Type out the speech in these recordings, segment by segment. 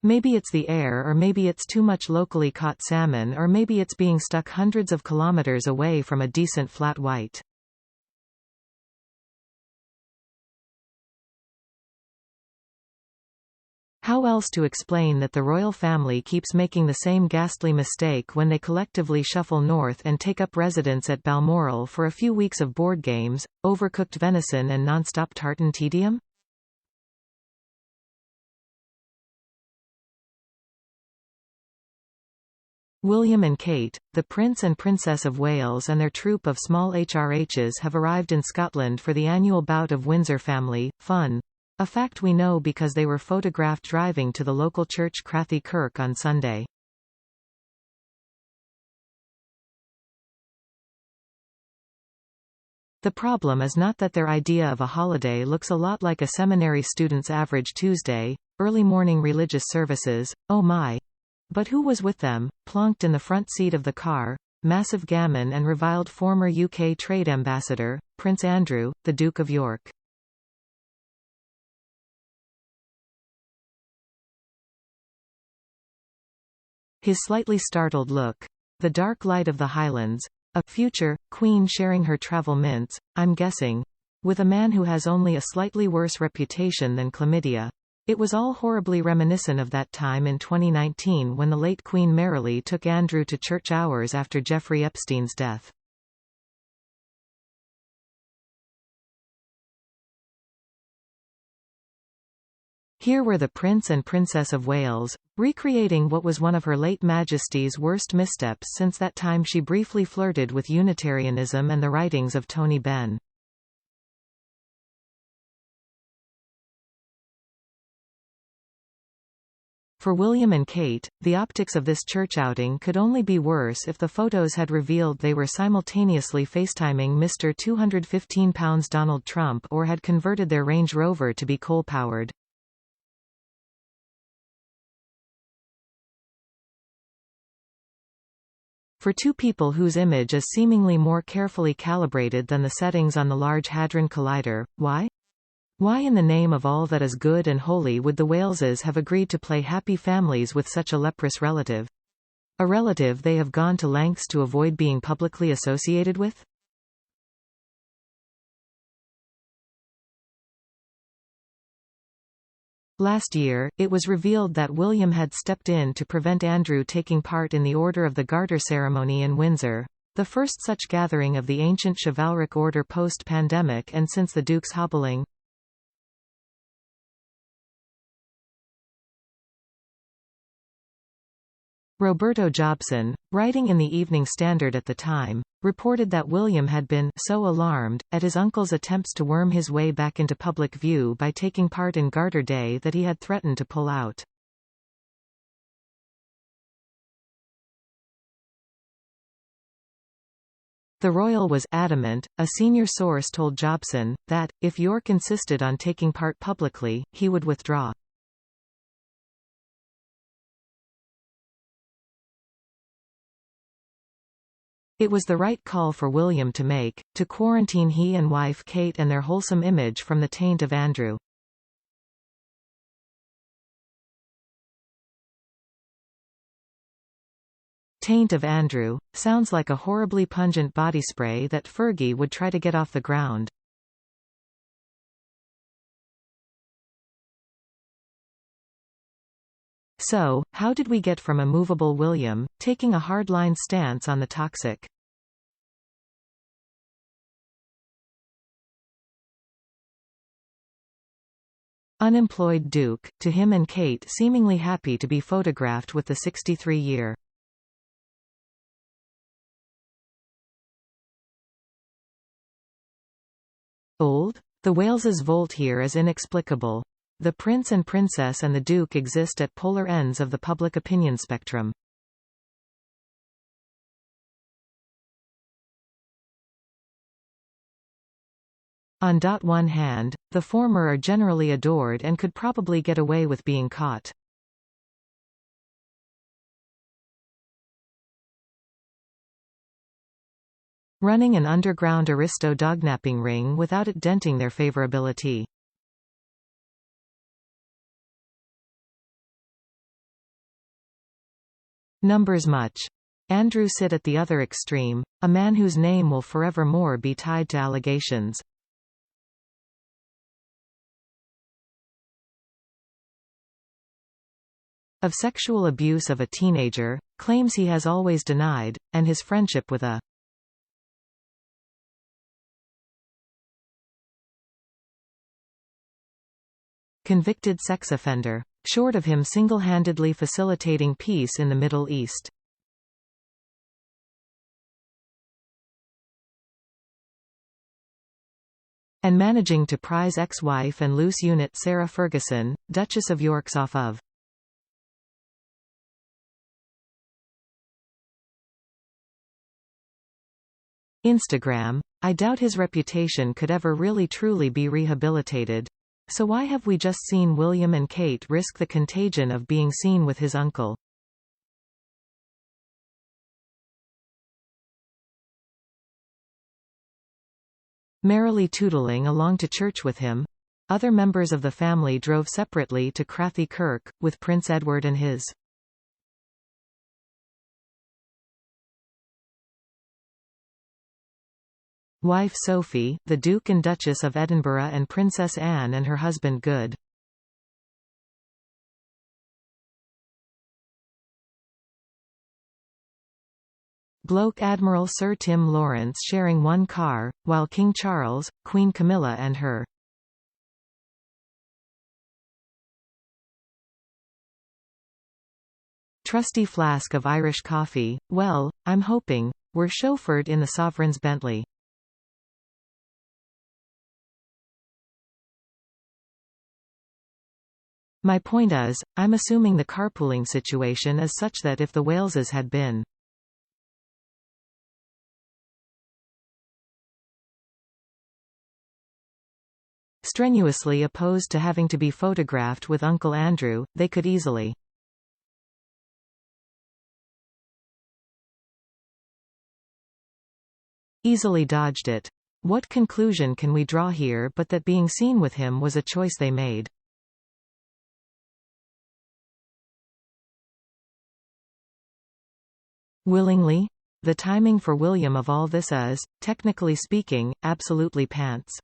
Maybe it's the air, or maybe it's too much locally caught salmon, or maybe it's being stuck hundreds of kilometers away from a decent flat white. How else to explain that the royal family keeps making the same ghastly mistake when they collectively shuffle north and take up residence at Balmoral for a few weeks of board games, overcooked venison and non-stop tartan tedium? William and Kate, the Prince and Princess of Wales and their troupe of small HRHs have arrived in Scotland for the annual bout of Windsor family fun. A fact we know because they were photographed driving to the local church Crathy Kirk on Sunday. The problem is not that their idea of a holiday looks a lot like a seminary student's average Tuesday, early morning religious services, oh my. But who was with them, plonked in the front seat of the car, massive gammon and reviled former UK trade ambassador, Prince Andrew, the Duke of York. His slightly startled look. The dark light of the Highlands. A future queen sharing her travel mints, I'm guessing. With a man who has only a slightly worse reputation than chlamydia. It was all horribly reminiscent of that time in 2019 when the late Queen merrily took Andrew to church hours after Jeffrey Epstein's death. Here were the Prince and Princess of Wales, recreating what was one of Her late Majesty's worst missteps since that time she briefly flirted with Unitarianism and the writings of Tony Benn. For William and Kate, the optics of this church outing could only be worse if the photos had revealed they were simultaneously FaceTiming Mr. 215 pounds Donald Trump or had converted their Range Rover to be coal-powered. For two people whose image is seemingly more carefully calibrated than the settings on the Large Hadron Collider, why? Why in the name of all that is good and holy would the Waleses have agreed to play happy families with such a leprous relative? A relative they have gone to lengths to avoid being publicly associated with? Last year, it was revealed that William had stepped in to prevent Andrew taking part in the Order of the Garter ceremony in Windsor, the first such gathering of the ancient chivalric order post-pandemic and since the Duke's hobbling. Roberto Jobson, writing in the Evening Standard at the time, reported that William had been so alarmed at his uncle's attempts to worm his way back into public view by taking part in Garter Day that he had threatened to pull out. The royal was adamant. A senior source told Jobson that, if York insisted on taking part publicly, he would withdraw. It was the right call for William to make, to quarantine he and wife Kate and their wholesome image from the taint of Andrew. Taint of Andrew sounds like a horribly pungent body spray that Fergie would try to get off the ground. So, how did we get from a movable William, taking a hardline stance on the toxic unemployed Duke, to him and Kate seemingly happy to be photographed with the 63-year old? The Waleses' volt here is inexplicable. The Prince and Princess and the Duke exist at polar ends of the public opinion spectrum. On one hand, the former are generally adored and could probably get away with being caught. Running an underground aristo dognapping ring without it denting their favorability. numbers much. Andrew sit at the other extreme, a man whose name will forevermore be tied to allegations. Of sexual abuse of a teenager, claims he has always denied, and his friendship with a convicted sex offender, short of him single-handedly facilitating peace in the Middle East. And managing to prize ex-wife and loose unit Sarah Ferguson, Duchess of York's off of. Instagram. I doubt his reputation could ever really truly be rehabilitated. So why have we just seen William and Kate risk the contagion of being seen with his uncle? Merrily tootling along to church with him. Other members of the family drove separately to Crathy Kirk, with Prince Edward and his wife Sophie, the Duke and Duchess of Edinburgh and Princess Anne and her husband Good. Bloke Admiral Sir Tim Lawrence sharing one car, while King Charles, Queen Camilla and her trusty flask of Irish coffee, well, I'm hoping, were chauffeured in the Sovereign's Bentley. My point is, I'm assuming the carpooling situation is such that if the Waleses had been strenuously opposed to having to be photographed with Uncle Andrew, they could easily dodged it. What conclusion can we draw here but that being seen with him was a choice they made? Willingly? The timing for William of all this is, technically speaking, absolutely pants.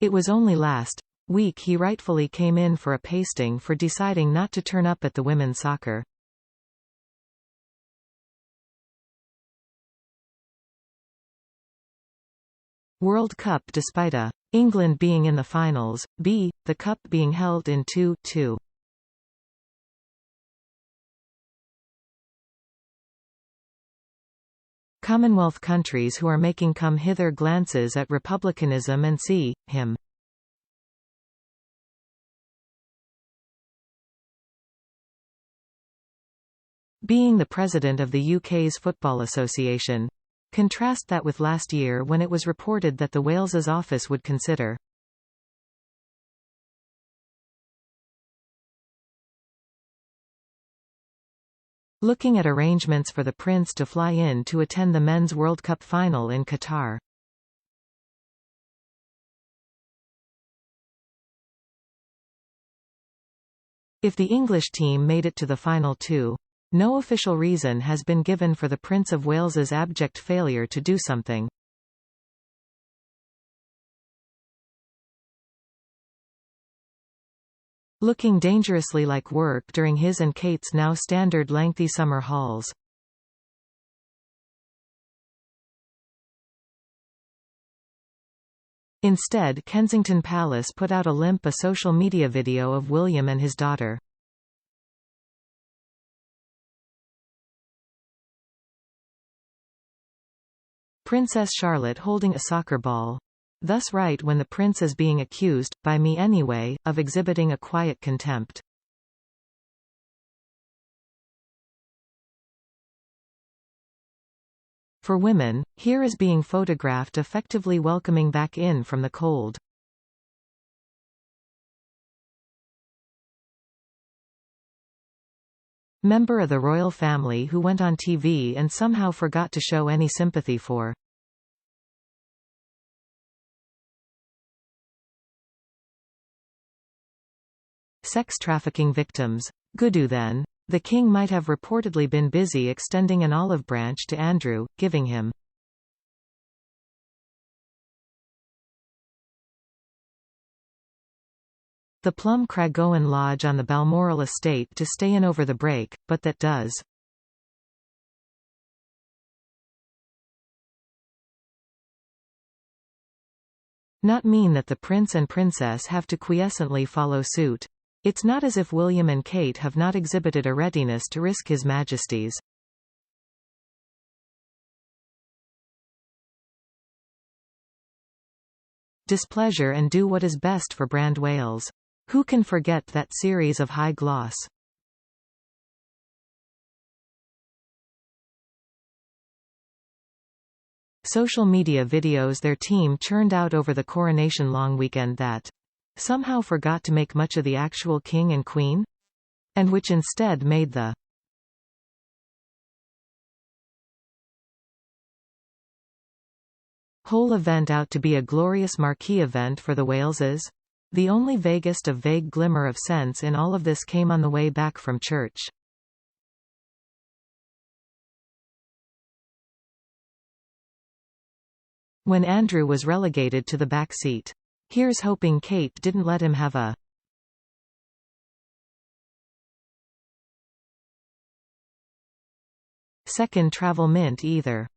It was only last week he rightfully came in for a pasting for deciding not to turn up at the women's soccer. World Cup despite a England being in the finals, the cup being held in 2-2. Commonwealth countries who are making come hither glances at republicanism and see him being the president of the UK's Football Association. Contrast that with last year when it was reported that the Wales's office would consider looking at arrangements for the Prince to fly in to attend the Men's World Cup final in Qatar. If the English team made it to the final too, no official reason has been given for the Prince of Wales's abject failure to do something. Looking dangerously like work during his and Kate's now standard lengthy summer hauls. Instead, Kensington Palace put out a limp social media video of William and his daughter. Princess Charlotte holding a soccer ball. Thus right when the prince is being accused, by me anyway, of exhibiting a quiet contempt. For women, here is being photographed effectively welcoming back in from the cold. Member of the royal family who went on TV and somehow forgot to show any sympathy for Sex trafficking victims. Goodoo then. The king might have reportedly been busy extending an olive branch to Andrew, giving him the Plum Cragowan Lodge on the Balmoral estate to stay in over the break, but that does not mean that the prince and princess have to quiescently follow suit. It's not as if William and Kate have not exhibited a readiness to risk His Majesty's displeasure and do what is best for Brand Wales. Who can forget that series of high-gloss social media videos their team churned out over the coronation long weekend that somehow forgot to make much of the actual king and queen? And which instead made the whole event out to be a glorious marquee event for the Waleses? The only vaguest of vague glimmer of sense in all of this came on the way back from church. When Andrew was relegated to the back seat. Here's hoping Kate didn't let him have a second travel mint either.